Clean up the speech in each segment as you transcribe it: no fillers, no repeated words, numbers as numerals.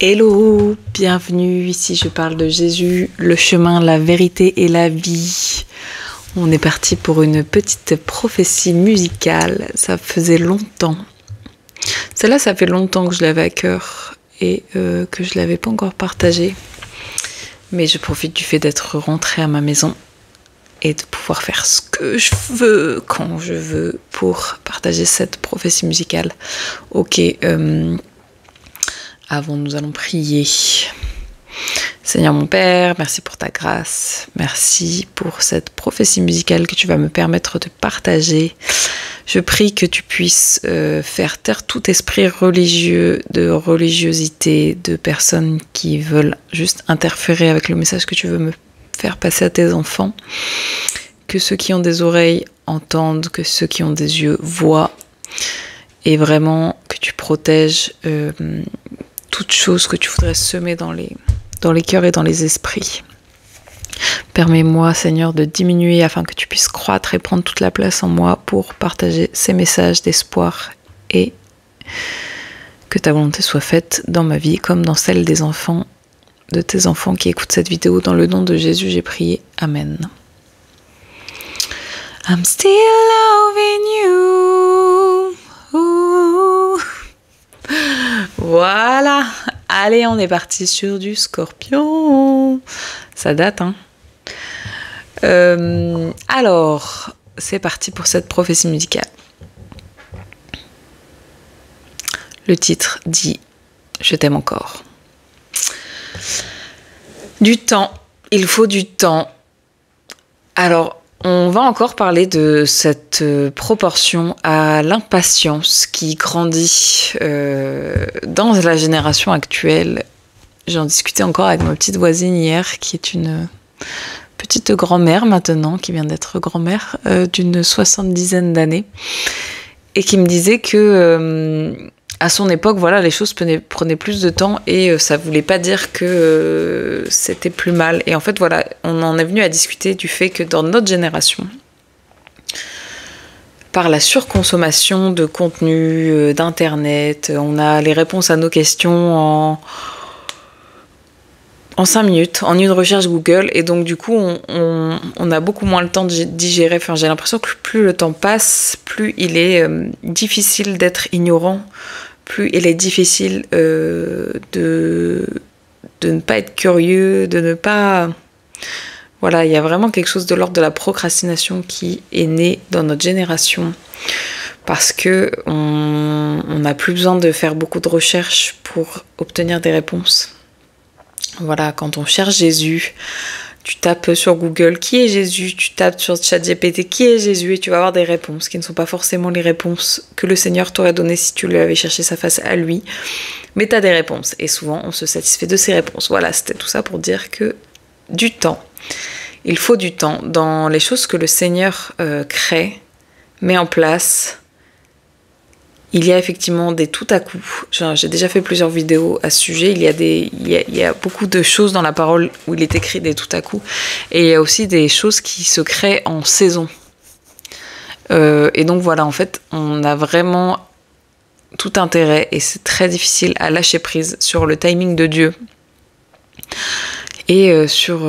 Hello, bienvenue, ici je parle de Jésus, le chemin, la vérité et la vie. On est parti pour une petite prophétie musicale, ça faisait longtemps. Celle-là, ça fait longtemps que je l'avais à cœur et que je ne l'avais pas encore partagée. Mais je profite du fait d'être rentrée à ma maison et de pouvoir faire ce que je veux, quand je veux, pour partager cette prophétie musicale. Ok, avant, nous allons prier. Seigneur mon Père, merci pour ta grâce. Merci pour cette prophétie musicale que tu vas me permettre de partager. Je prie que tu puisses faire taire tout esprit religieux, de religiosité, de personnes qui veulent juste interférer avec le message que tu veux me faire passer à tes enfants. Que ceux qui ont des oreilles entendent, que ceux qui ont des yeux voient. Et vraiment que tu protèges toutes choses que tu voudrais semer dans les cœurs et dans les esprits. Permets-moi, Seigneur, de diminuer afin que tu puisses croître et prendre toute la place en moi pour partager ces messages d'espoir et que ta volonté soit faite dans ma vie comme dans celle des enfants, de tes enfants qui écoutent cette vidéo. Dans le nom de Jésus, j'ai prié. Amen. I'm still loving you. Ooh. Voilà. Allez, on est parti sur du Scorpion. Ça date, hein. Alors, c'est parti pour cette prophétie musicale. Le titre dit « Je t'aime encore ». Du temps, il faut du temps. Alors, on va encore parler de cette proportion à l'impatience qui grandit dans la génération actuelle. J'en discutais encore avec ma petite voisine hier, qui est une petite grand-mère maintenant, qui vient d'être grand-mère d'une 70aine d'années, et qui me disait que à son époque, voilà, les choses prenaient plus de temps et ça voulait pas dire que c'était plus mal. Et en fait, voilà, on en est venu à discuter du fait que dans notre génération, par la surconsommation de contenu, d'internet, on a les réponses à nos questions en 5 minutes, en une recherche Google, et donc du coup on a beaucoup moins le temps de digérer. Enfin, j'ai l'impression que plus le temps passe, plus il est difficile d'être ignorant, plus il est difficile de ne pas être curieux, de ne pas... Voilà, il y a vraiment quelque chose de l'ordre de la procrastination qui est né dans notre génération, parce que on n'a plus besoin de faire beaucoup de recherches pour obtenir des réponses. Voilà, quand on cherche Jésus, tu tapes sur Google qui est Jésus, tu tapes sur ChatGPT qui est Jésus et tu vas avoir des réponses qui ne sont pas forcément les réponses que le Seigneur t'aurait données si tu lui avais cherché sa face à lui. Mais tu as des réponses et souvent on se satisfait de ces réponses. Voilà, c'était tout ça pour dire que du temps. Il faut du temps dans les choses que le Seigneur crée, met en place. Il y a effectivement des tout à coup. J'ai déjà fait plusieurs vidéos à ce sujet. Il y a beaucoup de choses dans la parole où il est écrit des tout à coup. Et il y a aussi des choses qui se créent en saison. Et donc voilà, en fait, on a vraiment tout intérêt, et c'est très difficile à lâcher prise sur le timing de Dieu. Et sur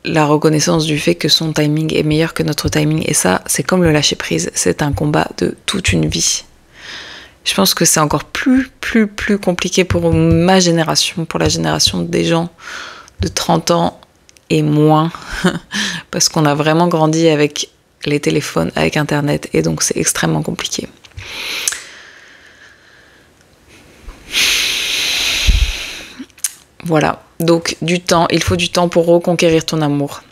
la reconnaissance du fait que son timing est meilleur que notre timing. Et ça, c'est comme le lâcher prise. C'est un combat de toute une vie. Je pense que c'est encore plus compliqué pour ma génération, pour la génération des gens de 30 ans et moins. Parce qu'on a vraiment grandi avec les téléphones, avec Internet. Et donc, c'est extrêmement compliqué. Voilà, donc du temps, il faut du temps pour reconquérir ton amour.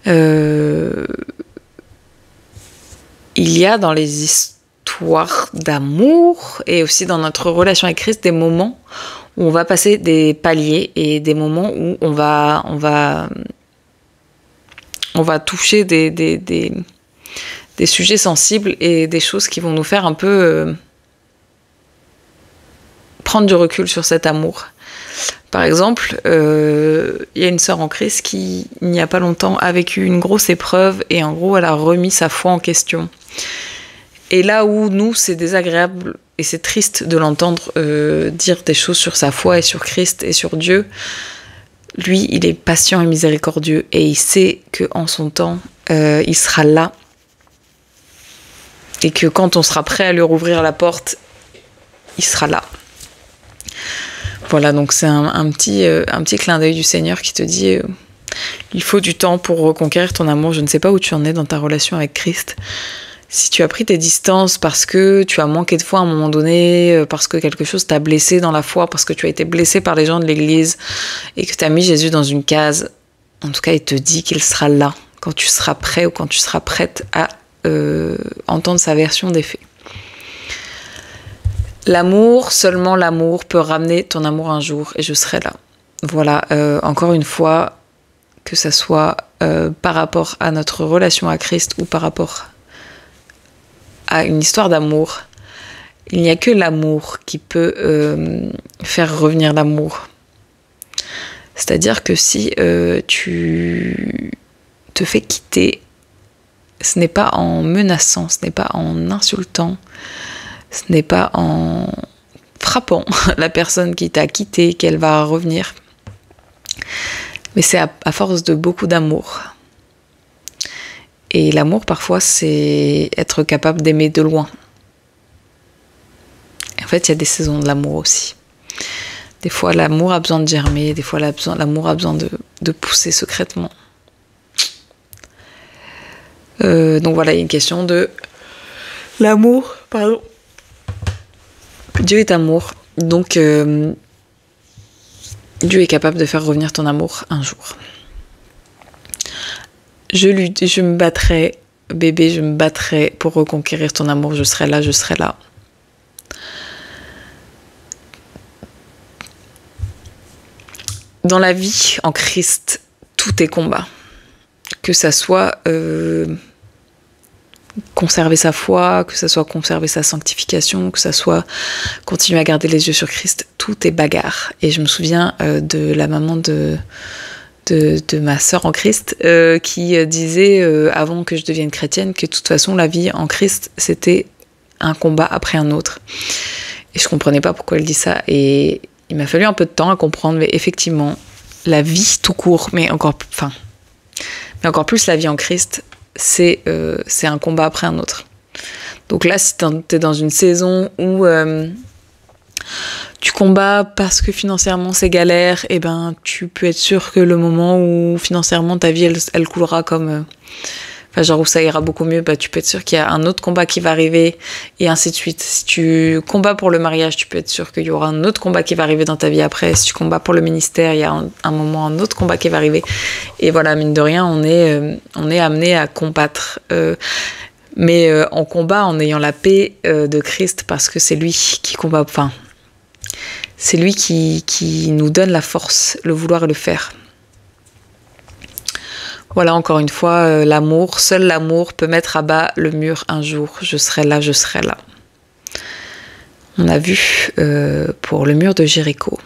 Il y a dans les histoires d'amour et aussi dans notre relation avec Christ des moments où on va passer des paliers et des moments où on va toucher des sujets sensibles et des choses qui vont nous faire un peu... prendre du recul sur cet amour. Par exemple, il y a une sœur en Christ qui, il n'y a pas longtemps, a vécu une grosse épreuve et en gros, elle a remis sa foi en question. Et là où nous, c'est désagréable et c'est triste de l'entendre dire des choses sur sa foi et sur Christ et sur Dieu, lui, il est patient et miséricordieux et il sait qu'en son temps, il sera là et que quand on sera prêt à lui rouvrir la porte, il sera là. Voilà, donc c'est un petit clin d'œil du Seigneur qui te dit il faut du temps pour reconquérir ton amour. Je ne sais pas où tu en es dans ta relation avec Christ. Si tu as pris tes distances parce que tu as manqué de foi à un moment donné, parce que quelque chose t'a blessé dans la foi, parce que tu as été blessé par les gens de l'église et que tu as mis Jésus dans une case, en tout cas, il te dit qu'il sera là quand tu seras prêt ou quand tu seras prête à entendre sa version des faits. L'amour, seulement l'amour peut ramener ton amour un jour et je serai là. Voilà, encore une fois, que ça soit par rapport à notre relation à Christ ou par rapport à une histoire d'amour, il n'y a que l'amour qui peut faire revenir l'amour. C'est-à-dire que si tu te fais quitter, ce n'est pas en menaçant, ce n'est pas en insultant, ce n'est pas en frappant la personne qui t'a quitté qu'elle va revenir. Mais c'est à force de beaucoup d'amour. Et l'amour, parfois, c'est être capable d'aimer de loin. En fait, il y a des saisons de l'amour aussi. Des fois, l'amour a besoin de germer, des fois, l'amour a besoin de pousser secrètement. Donc voilà, il y a une question de l'amour, pardon. Dieu est amour, donc Dieu est capable de faire revenir ton amour un jour. Je me battrai, bébé, je me battrai pour reconquérir ton amour, je serai là, je serai là. Dans la vie, en Christ, tout est combat. Que ça soit conserver sa foi, que ça soit conserver sa sanctification, que ça soit continuer à garder les yeux sur Christ, tout est bagarre. Et je me souviens de la maman de ma sœur en Christ qui disait avant que je devienne chrétienne que de toute façon la vie en Christ c'était un combat après un autre. Et je comprenais pas pourquoi elle dit ça et il m'a fallu un peu de temps à comprendre, mais effectivement la vie tout court, mais encore plus la vie en Christ, c'est un combat après un autre. Donc là, si t'es dans une saison où tu combats parce que financièrement c'est galère, et ben tu peux être sûr que le moment où financièrement ta vie elle coulera comme où ça ira beaucoup mieux, bah tu peux être sûr qu'il y a un autre combat qui va arriver et ainsi de suite. Si tu combats pour le mariage, tu peux être sûr qu'il y aura un autre combat qui va arriver dans ta vie après. Si tu combats pour le ministère, il y a un moment un autre combat qui va arriver. Et voilà, mine de rien, on est amené à combattre. Mais on combat en ayant la paix de Christ parce que c'est lui qui combat. Enfin, c'est lui qui nous donne la force, le vouloir et le faire. Voilà, encore une fois, l'amour, seul l'amour peut mettre à bas le mur un jour. Je serai là, je serai là. On a vu pour le mur de Jéricho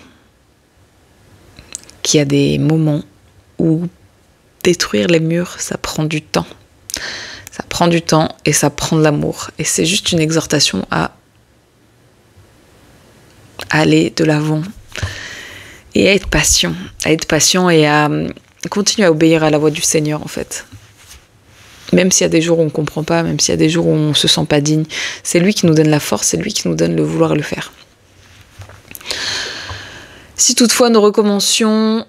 qu'il y a des moments où détruire les murs, ça prend du temps. Ça prend du temps et ça prend de l'amour. Et c'est juste une exhortation à aller de l'avant et à être patient et à continuer à obéir à la voix du Seigneur en fait. Même s'il y a des jours où on ne comprend pas, même s'il y a des jours où on ne se sent pas digne, c'est lui qui nous donne la force, c'est lui qui nous donne le vouloir et le faire. Si toutefois nous recommencions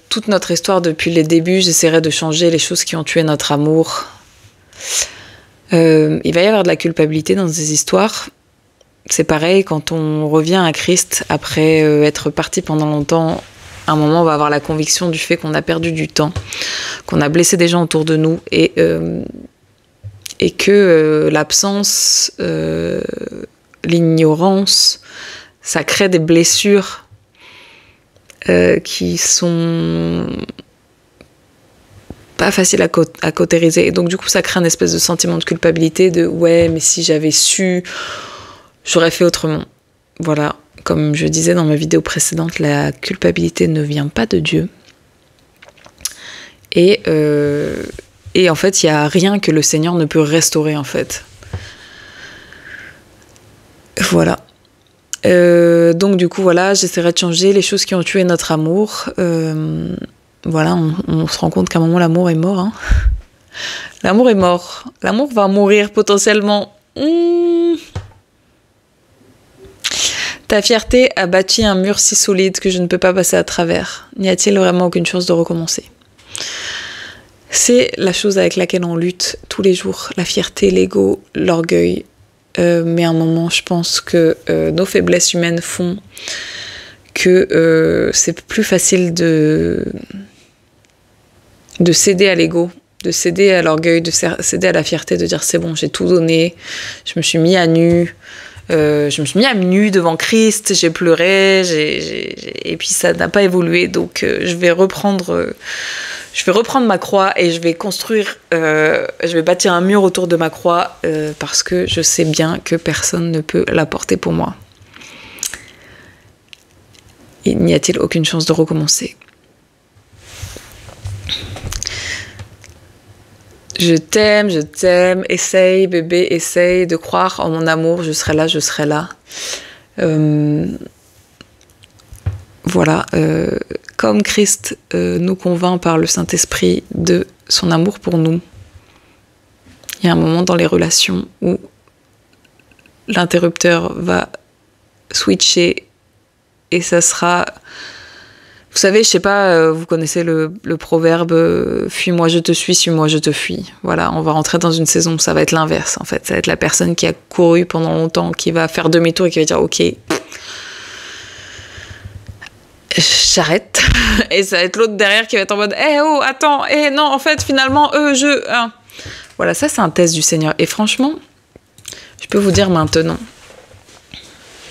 toute notre histoire depuis les débuts, j'essaierai de changer les choses qui ont tué notre amour. Il va y avoir de la culpabilité dans ces histoires. C'est pareil quand on revient à Christ après être parti pendant longtemps. À un moment, on va avoir la conviction du fait qu'on a perdu du temps, qu'on a blessé des gens autour de nous et que l'absence, l'ignorance, ça crée des blessures qui sont pas faciles à cautériser. Et donc, du coup, ça crée un espèce de sentiment de culpabilité de « ouais, mais si j'avais su, j'aurais fait autrement ». Voilà. Comme je disais dans ma vidéo précédente, la culpabilité ne vient pas de Dieu. Et en fait, il n'y a rien que le Seigneur ne peut restaurer, en fait. Voilà. Donc du coup, voilà, j'essaierai de changer les choses qui ont tué notre amour. Voilà, on se rend compte qu'à un moment, l'amour est mort. Hein. L'amour est mort. L'amour va mourir potentiellement. Ta fierté a bâti un mur si solide que je ne peux pas passer à travers. N'y a-t-il vraiment aucune chance de recommencer? C'est la chose avec laquelle on lutte tous les jours. La fierté, l'ego, l'orgueil. Mais à un moment, je pense que nos faiblesses humaines font que c'est plus facile de céder à l'ego, de céder à l'orgueil, de céder à la fierté, de dire c'est bon, j'ai tout donné, je me suis mis à nu, devant Christ, j'ai pleuré, et puis ça n'a pas évolué, donc je vais reprendre ma croix et je vais construire, je vais bâtir un mur autour de ma croix parce que je sais bien que personne ne peut la porter pour moi. Et n'y a-t-il aucune chance de recommencer? Je t'aime, essaye bébé, essaye de croire en mon amour, je serai là. Voilà, comme Christ nous convainc par le Saint-Esprit de son amour pour nous, il y a un moment dans les relations où l'interrupteur va switcher et ça sera... Vous savez, je sais pas, vous connaissez le proverbe « Fuis-moi, je te suis, suis-moi, je te fuis ». Voilà, on va rentrer dans une saison où ça va être l'inverse, en fait. Ça va être la personne qui a couru pendant longtemps, qui va faire demi-tour et qui va dire « Ok, j'arrête ». Et ça va être l'autre derrière qui va être en mode « Eh oh, attends, non, en fait, finalement, Voilà, ça, c'est un test du Seigneur. Et franchement, je peux vous dire maintenant,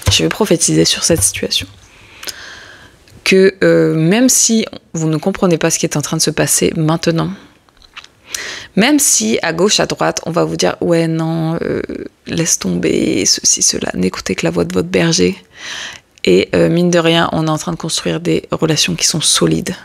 je vais prophétiser sur cette situation. Que même si vous ne comprenez pas ce qui est en train de se passer maintenant, même si à gauche, à droite, on va vous dire « Ouais, non, laisse tomber, ceci, cela, n'écoutez que la voix de votre berger ». Et mine de rien, on est en train de construire des relations qui sont solides.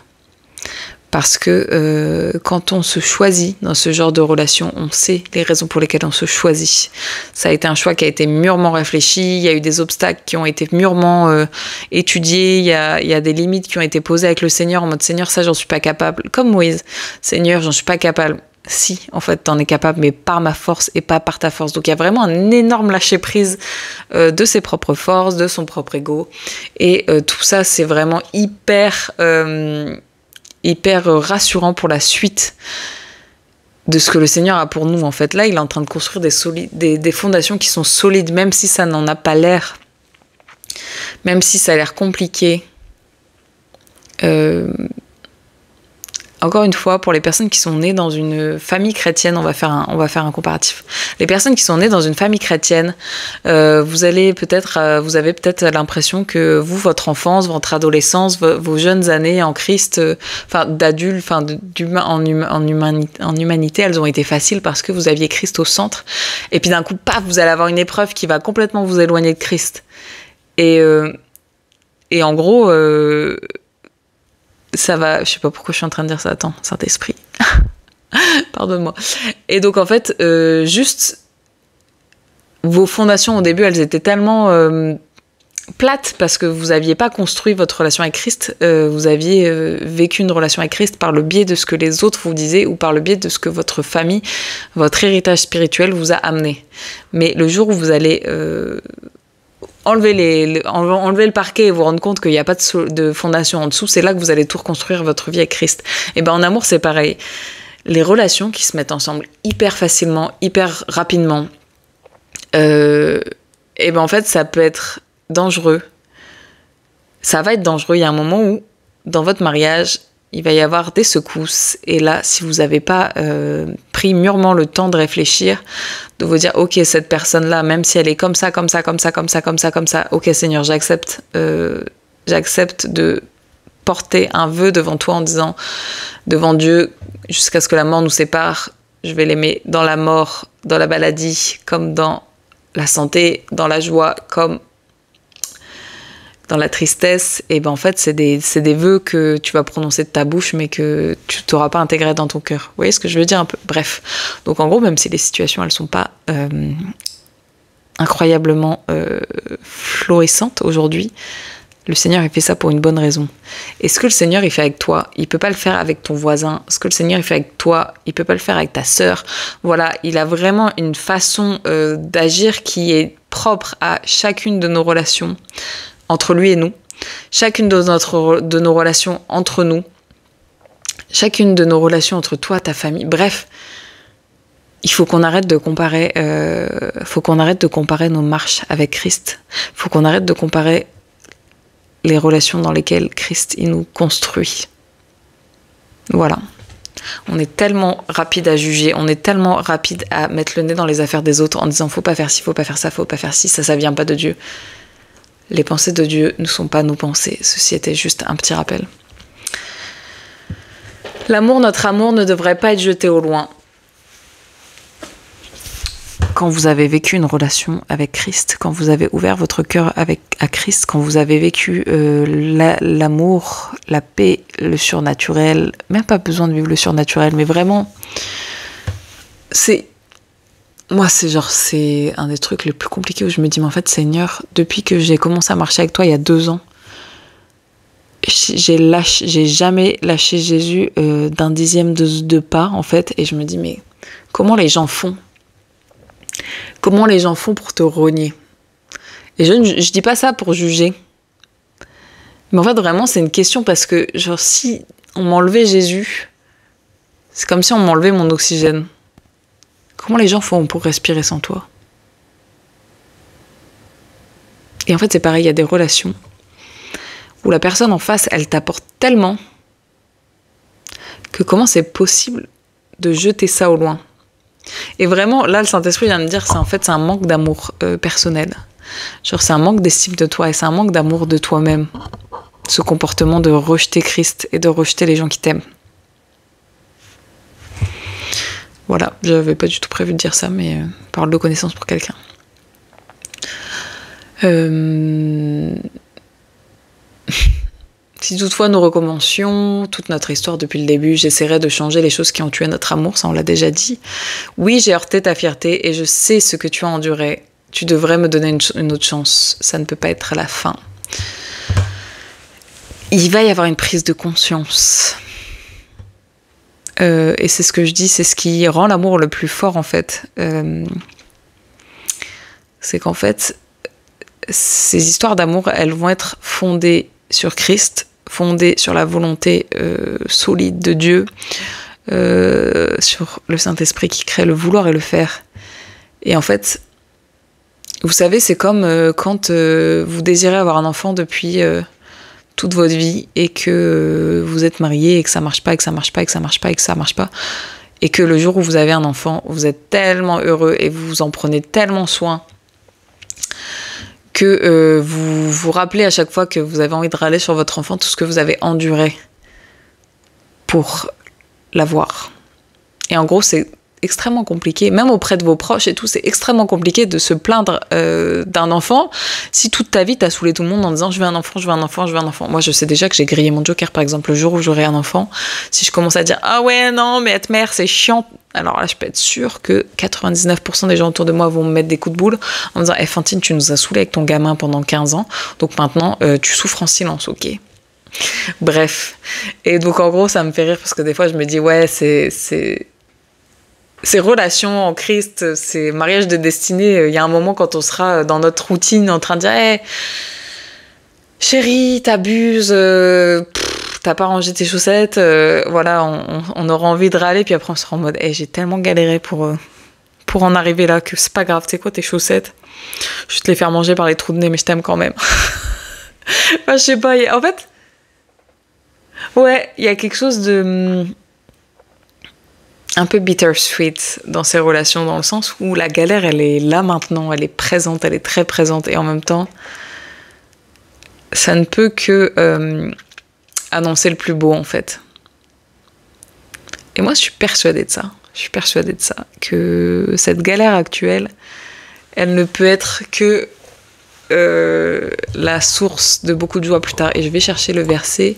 Parce que quand on se choisit dans ce genre de relation, on sait les raisons pour lesquelles on se choisit. Ça a été un choix qui a été mûrement réfléchi, il y a eu des obstacles qui ont été mûrement étudiés, il y a des limites qui ont été posées avec le Seigneur en mode « Seigneur, ça, j'en suis pas capable ». Comme Moïse, « Seigneur, j'en suis pas capable ». Si, en fait, t'en es capable, mais par ma force et pas par ta force. Donc, il y a vraiment un énorme lâcher-prise de ses propres forces, de son propre ego. Et tout ça, c'est vraiment hyper rassurant pour la suite de ce que le Seigneur a pour nous. En fait, là, il est en train de construire des fondations qui sont solides, même si ça n'en a pas l'air, même si ça a l'air compliqué. Encore une fois, pour les personnes qui sont nées dans une famille chrétienne, on va faire un comparatif. Les personnes qui sont nées dans une famille chrétienne, vous avez peut-être l'impression que vous, votre enfance, votre adolescence, vos jeunes années en Christ, d'adulte, en humanité, elles ont été faciles parce que vous aviez Christ au centre. Et puis d'un coup, paf, vous allez avoir une épreuve qui va complètement vous éloigner de Christ. Et en gros... ça va, je sais pas pourquoi je suis en train de dire ça, attends, Saint-Esprit, pardonne-moi. Et donc en fait, juste, vos fondations au début, elles étaient tellement plates parce que vous aviez pas construit votre relation avec Christ, vous aviez vécu une relation avec Christ par le biais de ce que les autres vous disaient ou par le biais de ce que votre famille, votre héritage spirituel vous a amené. Mais le jour où vous allez... enlever le parquet et vous rendre compte qu'il n'y a pas de fondation en dessous, c'est là que vous allez tout reconstruire votre vie avec Christ. Et ben en amour, c'est pareil. Les relations qui se mettent ensemble hyper facilement, hyper rapidement, et ben en fait, ça peut être dangereux. Ça va être dangereux. Il y a un moment où, dans votre mariage, il va y avoir des secousses. Et là, si vous n'avez pas pris mûrement le temps de réfléchir, de vous dire, ok, cette personne-là, même si elle est comme ça, ok Seigneur, j'accepte de porter un vœu devant toi en disant, devant Dieu, jusqu'à ce que la mort nous sépare, je vais l'aimer dans la mort, dans la maladie, comme dans la santé, dans la joie, comme dans la tristesse. Et ben en fait, c'est des vœux que tu vas prononcer de ta bouche, mais que tu t'auras pas intégré dans ton cœur. Vous voyez ce que je veux dire un peu? Bref. Donc en gros, même si les situations, elles sont pas incroyablement florissante aujourd'hui, le Seigneur il fait ça pour une bonne raison. Et ce que le Seigneur il fait avec toi, il peut pas le faire avec ton voisin. Ce que le Seigneur il fait avec toi, il peut pas le faire avec ta sœur. Voilà, il a vraiment une façon d'agir qui est propre à chacune de nos relations entre lui et nous, chacune de nos relations entre nous, chacune de nos relations entre toi, ta famille. Bref, il faut qu'on arrête de comparer. Faut qu'on arrête de comparer nos marches avec Christ. Faut qu'on arrête de comparer les relations dans lesquelles Christ il nous construit. Voilà. On est tellement rapide à juger, on est tellement rapide à mettre le nez dans les affaires des autres en disant faut pas faire ci, faut pas faire ça, faut pas faire ci, ça vient pas de Dieu. Les pensées de Dieu ne sont pas nos pensées. Ceci était juste un petit rappel. L'amour, notre amour ne devrait pas être jeté au loin. Quand vous avez vécu une relation avec Christ, quand vous avez ouvert votre cœur à Christ, quand vous avez vécu l'amour, la paix, le surnaturel, même pas besoin de vivre le surnaturel, mais vraiment, c'est un des trucs les plus compliqués où je me dis, mais en fait, Seigneur, depuis que j'ai commencé à marcher avec toi il y a 2 ans, j'ai jamais lâché Jésus d'un dixième de pas, en fait, et je me dis, mais comment les gens font? Comment les gens font pour te rogner? Et je dis pas ça pour juger. Mais en fait, vraiment, c'est une question parce que, genre, si on m'enlevait Jésus, c'est comme si on m'enlevait mon oxygène. Comment les gens font pour respirer sans toi? Et en fait, c'est pareil, il y a des relations où la personne en face, elle t'apporte tellement que comment c'est possible de jeter ça au loin? Et vraiment, là, le Saint-Esprit vient de me dire, c'est un manque d'amour personnel. Genre, c'est un manque d'estime de toi et c'est un manque d'amour de toi-même. Ce comportement de rejeter Christ et de rejeter les gens qui t'aiment. Voilà, j'avais pas du tout prévu de dire ça, mais parole de connaissance pour quelqu'un. Si toutefois nous recommencions toute notre histoire depuis le début, j'essaierai de changer les choses qui ont tué notre amour, ça on l'a déjà dit. Oui, j'ai heurté ta fierté et je sais ce que tu as enduré. Tu devrais me donner une autre chance, ça ne peut pas être la fin. Il va y avoir une prise de conscience. Et c'est ce que je dis, c'est ce qui rend l'amour le plus fort en fait. C'est qu'en fait, ces histoires d'amour, elles vont être fondées sur Christ, fondée sur la volonté solide de Dieu, sur le Saint-Esprit qui crée le vouloir et le faire. Et en fait, vous savez, c'est comme quand vous désirez avoir un enfant depuis toute votre vie et que vous êtes marié et que ça marche pas, et que ça marche pas, et que ça marche pas, et que ça marche pas. Et que le jour où vous avez un enfant, vous êtes tellement heureux et vous vous en prenez tellement soin que vous vous rappelez à chaque fois que vous avez envie de râler sur votre enfant tout ce que vous avez enduré pour l'avoir. Et en gros, c'est extrêmement compliqué, même auprès de vos proches et tout, c'est extrêmement compliqué de se plaindre d'un enfant si toute ta vie t'as saoulé tout le monde en disant je veux un enfant, je veux un enfant, je veux un enfant. Moi je sais déjà que j'ai grillé mon joker par exemple le jour où j'aurai un enfant. Si je commence à dire ah ouais non mais être mère c'est chiant, alors là je peux être sûre que 99% des gens autour de moi vont me mettre des coups de boule en me disant hey, Fantine tu nous as saoulé avec ton gamin pendant 15 ans donc maintenant tu souffres en silence, ok. Bref, et donc en gros ça me fait rire parce que des fois je me dis ouais ces relations en Christ, ces mariages de destinée, il y a un moment quand on sera dans notre routine en train de dire hey, chérie, t'abuses, t'as pas rangé tes chaussettes, voilà, on aura envie de râler, puis après on sera en mode hey, j'ai tellement galéré pour en arriver là que c'est pas grave, tu sais quoi, tes chaussettes, je vais te les faire manger par les trous de nez, mais je t'aime quand même. Enfin, je sais pas, en fait, ouais, il y a quelque chose de un peu bittersweet dans ces relations, dans le sens où la galère, elle est là maintenant, elle est présente, elle est très présente, et en même temps, ça ne peut que annoncer le plus beau, en fait. Et moi, je suis persuadée de ça, que cette galère actuelle, elle ne peut être que la source de beaucoup de joie plus tard. Et je vais chercher le verset.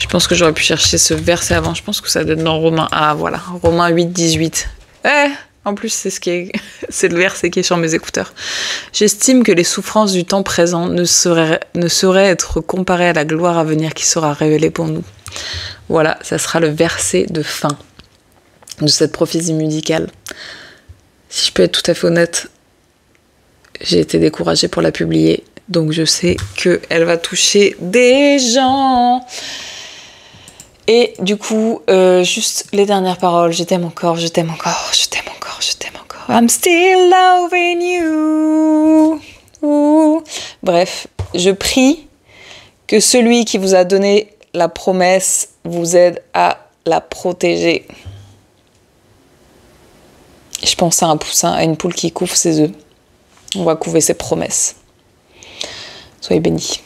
pense que j'aurais pu chercher ce verset avant. Je pense que ça donne dans Romains. Ah voilà, Romains 8, 18. En plus, c'est c'est le verset qui est sur mes écouteurs. J'estime que les souffrances du temps présent ne sauraient être comparées à la gloire à venir qui sera révélée pour nous. Voilà, ça sera le verset de fin de cette prophétie musicale. Si je peux être tout à fait honnête, j'ai été découragée pour la publier. Donc je sais qu'elle va toucher des gens. Et du coup, juste les dernières paroles. Je t'aime encore, je t'aime encore, je t'aime encore, je t'aime encore. I'm still loving you. Ooh. Bref, je prie que celui qui vous a donné la promesse vous aide à la protéger. Je pense à un poussin, à une poule qui couve ses œufs. On va couver ses promesses. Soyez bénis.